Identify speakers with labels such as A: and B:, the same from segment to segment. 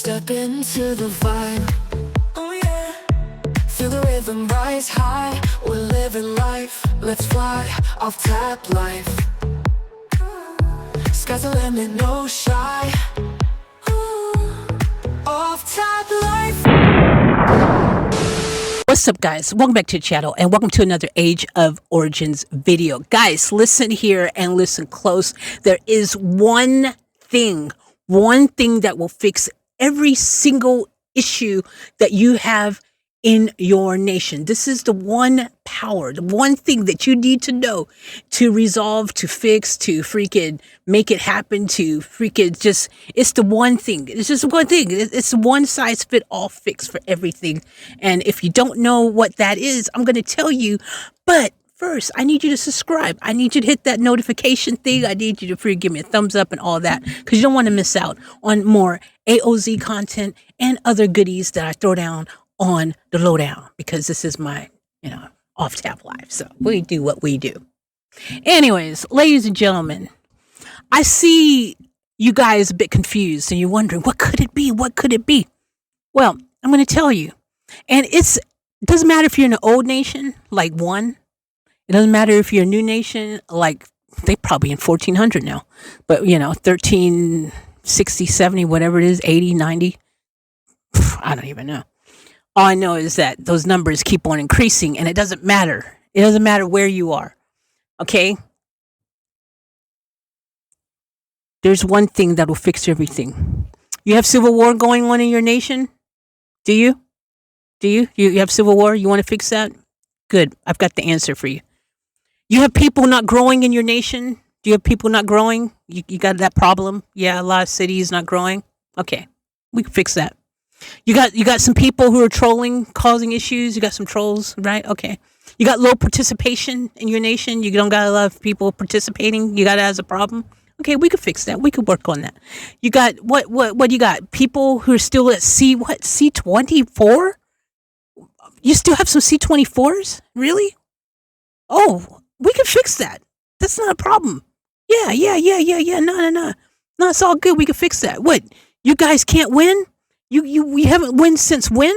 A: Step into the vibe, oh yeah. Feel the rhythm rise high. We're living life, let's fly off tap life. Sky's the limit, no shy. Off tap life.
B: What's up, guys? Welcome back to the channel and welcome to another Age of Origins video. Guys, listen here and listen close. There is one thing that will fix every single issue that you have in your nation. This is the one power, the one thing that you need to know to resolve, to fix, to freaking make it happen, to freaking just, it's the one thing. It's just one thing. It's one size fit all fix for everything. And if you don't know what that is, I'm going to tell you, but first, I need you to subscribe. I need you to hit that notification thing. I need you to give me a thumbs up and all that, because you don't want to miss out on more AOZ content and other goodies that I throw down on the lowdown, because this is my, off tap life. So we do what we do. Anyways, ladies and gentlemen, I see you guys a bit confused and you're wondering, what could it be? What could it be? Well, I'm going to tell you. And it doesn't matter if you're in an old nation, like one. It doesn't matter if you're a new nation, like they probably in 1400 now, but 1360, 70, whatever it is, 80, 90. I don't even know. All I know is that those numbers keep on increasing and it doesn't matter. It doesn't matter where you are. Okay. There's one thing that will fix everything. You have civil war going on in your nation? Do you? You have civil war? You want to fix that? Good. I've got the answer for you. You have people not growing in your nation? Do you have people not growing? You got that problem? Yeah, a lot of cities not growing. Okay, we can fix that. You got some people who are trolling, causing issues. You got some trolls, right? Okay. You got low participation in your nation. You don't got a lot of people participating. You got that as a problem. Okay, we could fix that. We could work on that. You got what you got? People who are still at C24? You still have some C24s? Really? Oh, we can fix that. That's not a problem. Yeah. No, it's all good. We can fix that. What? You guys can't win? You haven't won since when?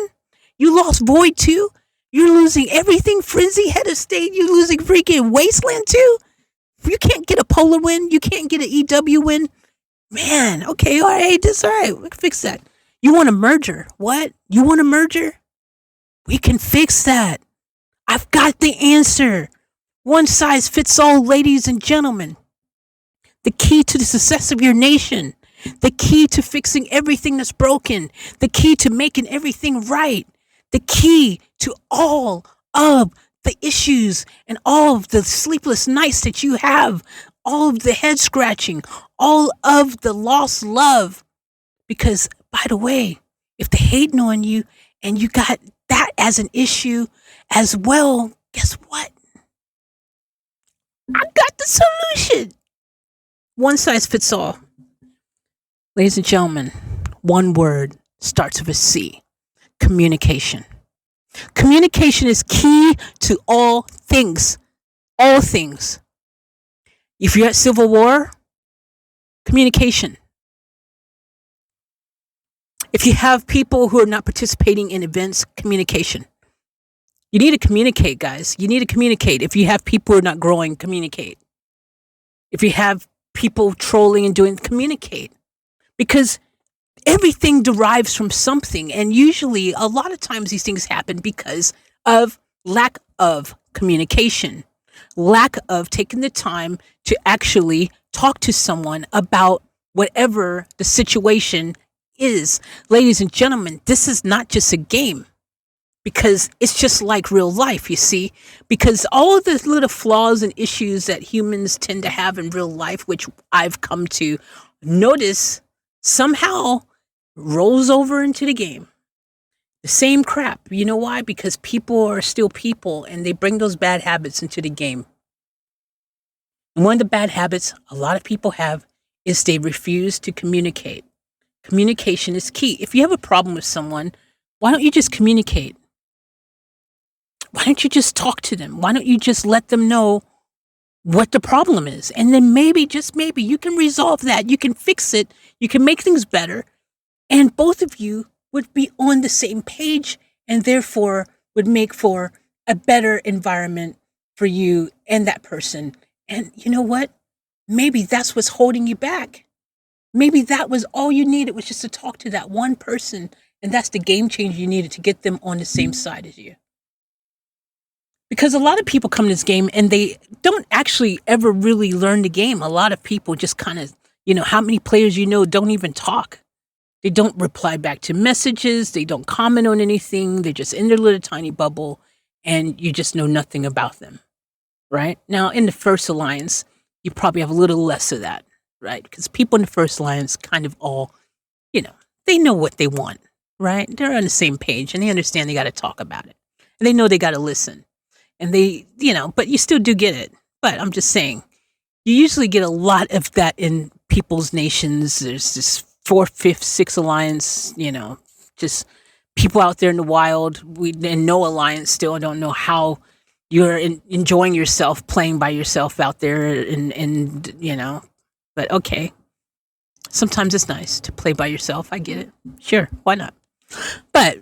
B: You lost Void too? You're losing everything? Frenzy, Head of State? You losing freaking Wasteland too? You can't get a Polar win? You can't get an EW win? Man, okay, all right, that's all right. We can fix that. You want a merger? What? You want a merger? We can fix that. I've got the answer. One size fits all, ladies and gentlemen. The key to the success of your nation. The key to fixing everything that's broken. The key to making everything right. The key to all of the issues and all of the sleepless nights that you have. All of the head scratching. All of the lost love. Because, by the way, if they're hating on you and you got that as an issue as well, guess what? I got the solution. One size fits all. Ladies and gentlemen, one word starts with a C. Communication. Communication is key to all things. All things. If you're at civil war, communication. If you have people who are not participating in events, communication. You need to communicate, guys. You need to communicate. If you have people who are not growing, communicate. If you have people trolling and communicate. Because everything derives from something. And usually, a lot of times, these things happen because of lack of communication. Lack of taking the time to actually talk to someone about whatever the situation is. Ladies and gentlemen, this is not just a game. Because it's just like real life, you see. Because all of the little flaws and issues that humans tend to have in real life, which I've come to notice, somehow rolls over into the game. The same crap. You know why? Because people are still people and they bring those bad habits into the game. And one of the bad habits a lot of people have is they refuse to communicate. Communication is key. If you have a problem with someone, why don't you just communicate? Why don't you just talk to them? Why don't you just let them know what the problem is? And then maybe, just maybe, you can resolve that. You can fix it. You can make things better. and both of you would be on the same page and therefore would make for a better environment for you and that person. And you know what? Maybe that's what's holding you back. Maybe that was all you needed, was just to talk to that one person, and that's the game changer you needed to get them on the same side as you. Because a lot of people come to this game and they don't actually ever really learn the game. A lot of people just kind of, how many players don't even talk. They don't reply back to messages. They don't comment on anything. They're just in their little tiny bubble, and you just know nothing about them, right? Now, in the First Alliance, you probably have a little less of that, right? Because people in the First Alliance kind of all, they know what they want, right? They're on the same page, and they understand they got to talk about it. And they know they got to listen. And they, but you still do get it. But I'm just saying, you usually get a lot of that in people's nations. There's this 4th, 5th, 6th alliance, just people out there in the wild. And no alliance still. I don't know how you're enjoying yourself playing by yourself out there. And but okay. Sometimes it's nice to play by yourself. I get it. Sure. Why not? But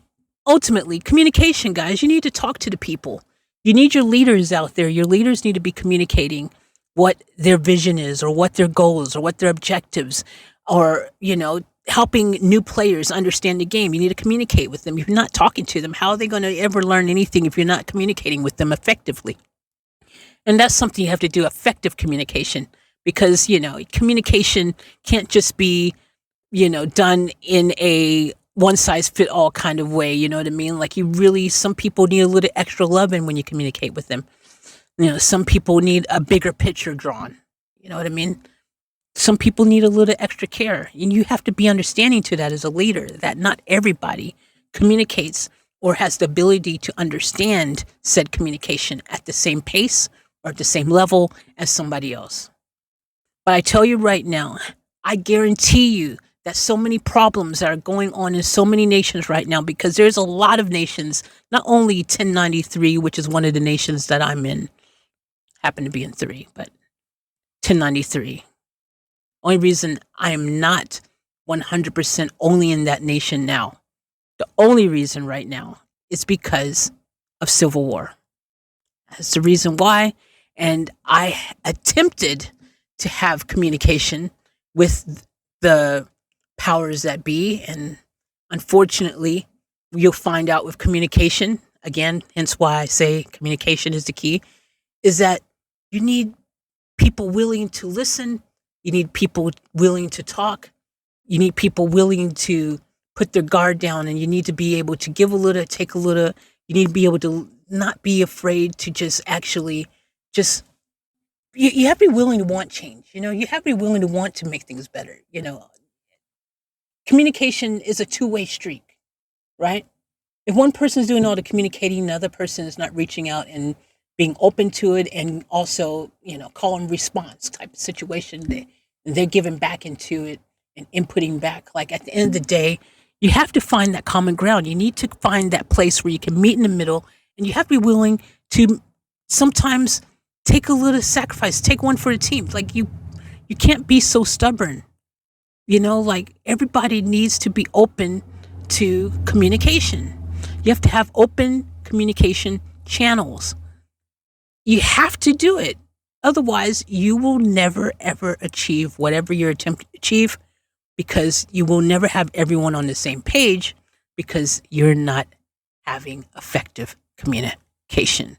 B: ultimately, communication, guys, you need to talk to the people. You need your leaders out there. Your leaders need to be communicating what their vision is, or what their goals, or what their objectives, or, helping new players understand the game. You need to communicate with them. If you're not talking to them, how are they going to ever learn anything if you're not communicating with them effectively? And that's something you have to do, effective communication, because, communication can't just be, done in a one size fit all kind of way. You know what I mean? Like, some people need a little extra loving when you communicate with them. Some people need a bigger picture drawn. You know what I mean? Some people need a little extra care. And you have to be understanding to that as a leader, that not everybody communicates or has the ability to understand said communication at the same pace or at the same level as somebody else. But I tell you right now, I guarantee you that so many problems that are going on in so many nations right now, because there's a lot of nations, not only 1093, which is one of the nations that I'm in, happen to be in 3, but 1093. Only reason I am not 100% only in that nation now, the only reason right now is because of civil war. That's the reason why. And I attempted to have communication with the powers that be. And unfortunately, you'll find out with communication, again, hence why I say communication is the key, is that you need people willing to listen. You need people willing to talk. You need people willing to put their guard down, and you need to be able to give a little, take a little. You need to be able to not be afraid to just actually just, you have to be willing to want change. You have to be willing to want to make things better. Communication is a two-way streak, right? If one person is doing all the communicating, the other person is not reaching out and being open to it, and also, call and response type of situation, they're giving back into it and inputting back. Like, at the end of the day, you have to find that common ground. You need to find that place where you can meet in the middle, and you have to be willing to sometimes take a little sacrifice, take one for the team. Like, you can't be so stubborn. Like, everybody needs to be open to communication. You have to have open communication channels. You have to do it. Otherwise, you will never, ever achieve whatever you're attempting to achieve, because you will never have everyone on the same page, because you're not having effective communication.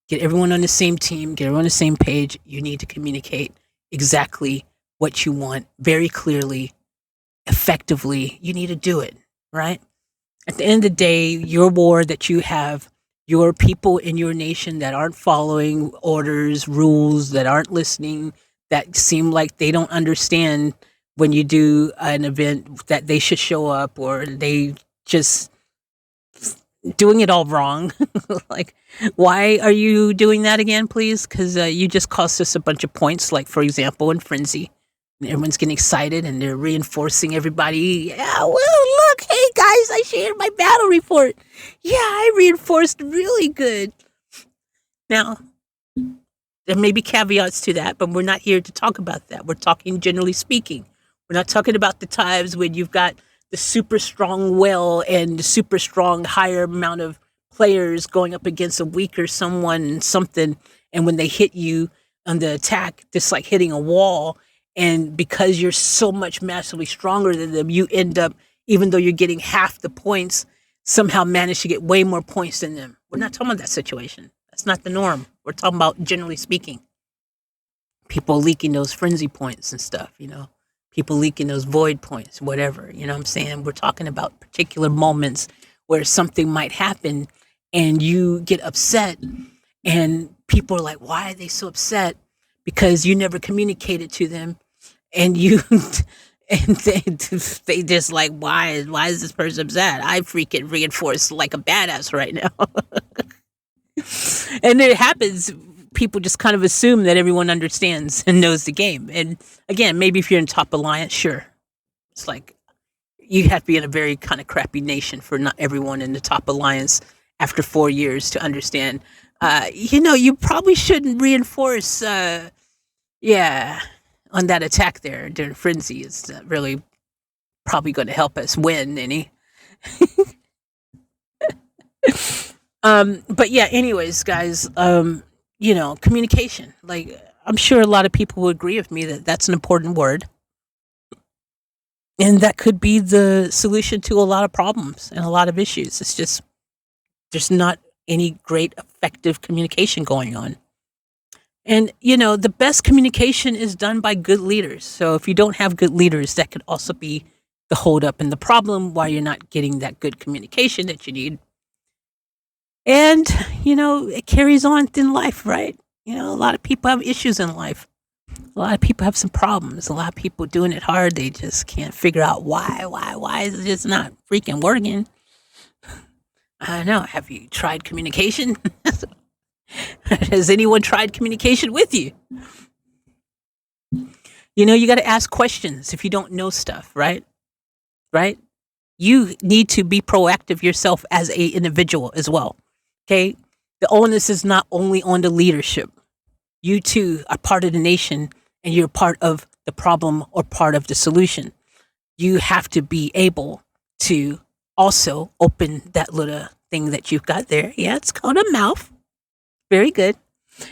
B: Get everyone on the same team, get everyone on the same page. You need to communicate exactly what you want very clearly, effectively. You need to do it, right? At the end of the day, your war that you have, your people in your nation that aren't following orders, rules, that aren't listening, that seem like they don't understand when you do an event that they should show up, or they just doing it all wrong. Like, why are you doing that again, please? Because you just cost us a bunch of points. Like, for example, in Frenzy, everyone's getting excited and they're reinforcing everybody. Yeah, well, look, hey guys, I shared my battle report. Yeah, I reinforced really good. Now, there may be caveats to that, but we're not here to talk about that. We're talking generally speaking. We're not talking about the times when you've got the super strong will and the super strong higher amount of players going up against a weaker someone and something, and when they hit you on the attack, just like hitting a wall, and because you're so much massively stronger than them, you end up, even though you're getting half the points, somehow manage to get way more points than them. We're not talking about that situation. That's not the norm. We're talking about, generally speaking, people leaking those frenzy points and stuff, people leaking those void points, whatever, what I'm saying? We're talking about particular moments where something might happen and you get upset, and people are like, why are they so upset? Because you never communicated to them, and you and they just like, why is this person upset? I freaking reinforced like a badass right now. And it happens, people just kind of assume that everyone understands and knows the game. And again, maybe if you're in top alliance, sure, it's like you have to be in a very kind of crappy nation for not everyone in the top alliance after 4 years to understand. You probably shouldn't reinforce. Yeah, on that attack there during frenzy is really probably going to help us win any. But yeah, anyways, guys, communication. Like, I'm sure a lot of people will agree with me that that's an important word, and that could be the solution to a lot of problems and a lot of issues. It's just there's not any great effective communication going on. And, the best communication is done by good leaders. So if you don't have good leaders, that could also be the holdup and the problem why you're not getting that good communication that you need. And, it carries on in life, right? A lot of people have issues in life. A lot of people have some problems. A lot of people doing it hard. They just can't figure out why is it just not freaking working? I don't know. Have you tried communication? Has anyone tried communication with you? You got to ask questions if you don't know stuff, right? Right? You need to be proactive yourself as a individual as well. Okay? The onus is not only on the leadership. You too are part of the nation, and you're part of the problem or part of the solution. You have to be able to also open that little thing that you've got there. Yeah, it's called a mouth. Very good.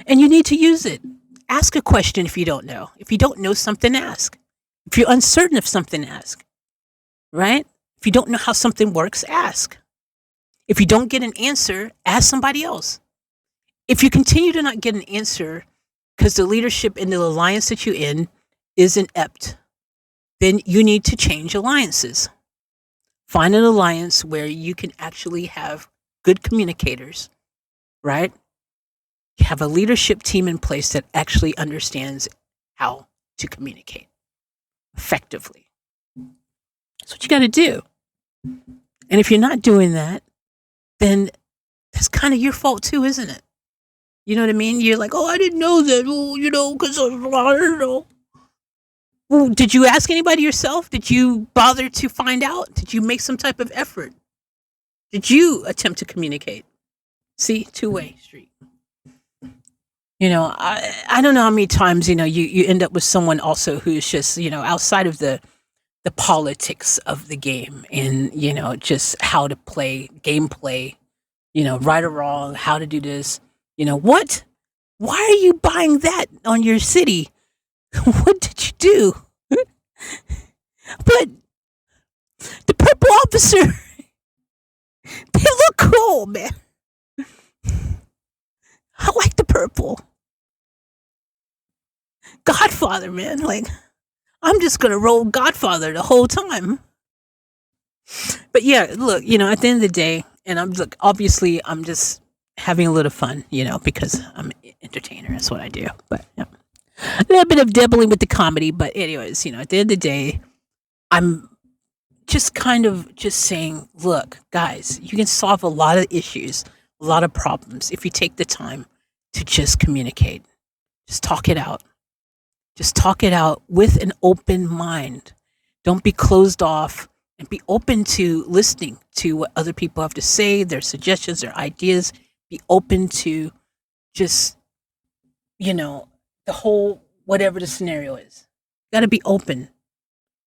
B: And you need to use it. Ask a question if you don't know. If you don't know something, ask. If you're uncertain of something, ask. Right? If you don't know how something works, ask. If you don't get an answer, ask somebody else. If you continue to not get an answer because the leadership in the alliance that you're in is inept, then you need to change alliances. Find an alliance where you can actually have good communicators, right? Have a leadership team in place that actually understands how to communicate effectively. That's what you got to do. And if you're not doing that, then that's kind of your fault too, isn't it? You know what I mean? You're like, oh, I didn't know that. Oh, because I don't know. Well, did you ask anybody yourself? Did you bother to find out? Did you make some type of effort? Did you attempt to communicate? See, two-way street. I don't know how many times, you end up with someone also who's just, outside of the politics of the game and, just how to play, gameplay, right or wrong, how to do this. What? Why are you buying that on your city? What did you do? But the purple officer, they look cool, man. I like the purple. Godfather, man. Like, I'm just going to roll Godfather the whole time. But yeah, look, at the end of the day, and obviously I'm just having a little fun, because I'm an entertainer. That's what I do. But yeah. A little bit of dabbling with the comedy. But anyways, at the end of the day, I'm just kind of just saying, look, guys, you can solve a lot of issues, a lot of problems if you take the time to just communicate. Just talk it out. Just talk it out with an open mind. Don't be closed off, and be open to listening to what other people have to say, their suggestions, their ideas. Be open to just, the whole, whatever the scenario is. Got to be open.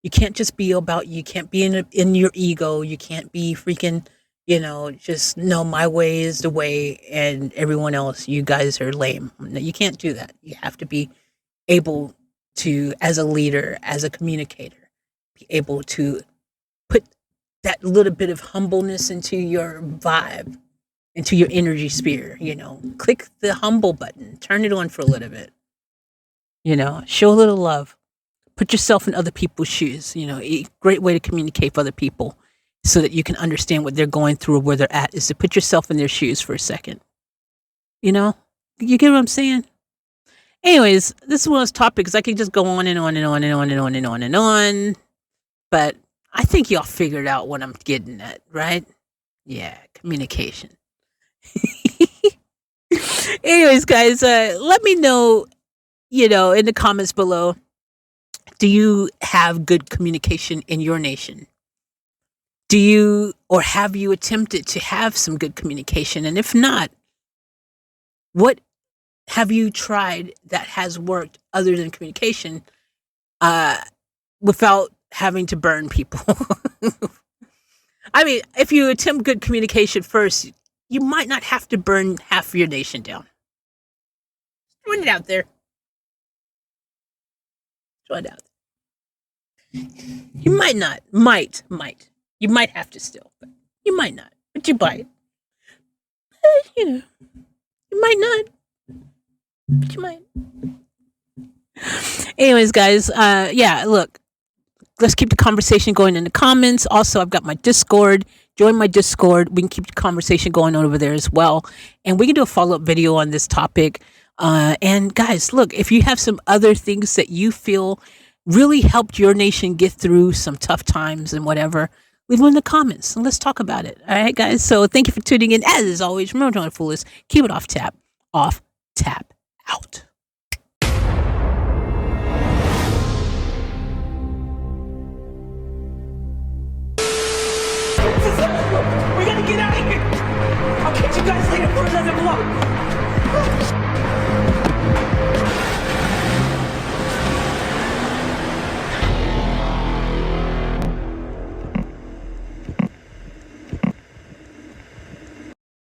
B: You can't just be about you. You can't be in your ego. You can't be freaking, just no, my way is the way and everyone else, you guys are lame. No, you can't do that. You have to be able to, as a leader, as a communicator, be able to put that little bit of humbleness into your vibe, into your energy sphere. Click the humble button, turn it on for a little bit, show a little love, put yourself in other people's shoes. A great way to communicate with other people so that you can understand what they're going through or where they're at is to put yourself in their shoes for a second. You get what I'm saying? Anyways, this is one of those topics I could just go on and on and on and on and on and on and on. But I think y'all figured out what I'm getting at, right? Yeah, communication. Anyways, guys, let me know, in the comments below, do you have good communication in your nation? Do you, or have you attempted to have some good communication? And if not, what have you tried that has worked other than communication, without having to burn people? I mean, if you attempt good communication first, you might not have to burn half of your nation down. Throwing it out there. Throw it out there. You might not. Might. You might have to still, but you might not. But you might. You might not. But you might. Anyways, guys, yeah, look, let's keep the conversation going in the comments. Also, I've got my Discord. Join my Discord. We can keep the conversation going on over there as well. And we can do a follow-up video on this topic. And guys, look, if you have some other things that you feel really helped your nation get through some tough times and whatever, leave them in the comments and let's talk about it. All right, guys. So thank you for tuning in. As always, remember, don't fool us. Keep it off tap, out.
C: We gotta get out of here! I'll catch you guys later for another vlog!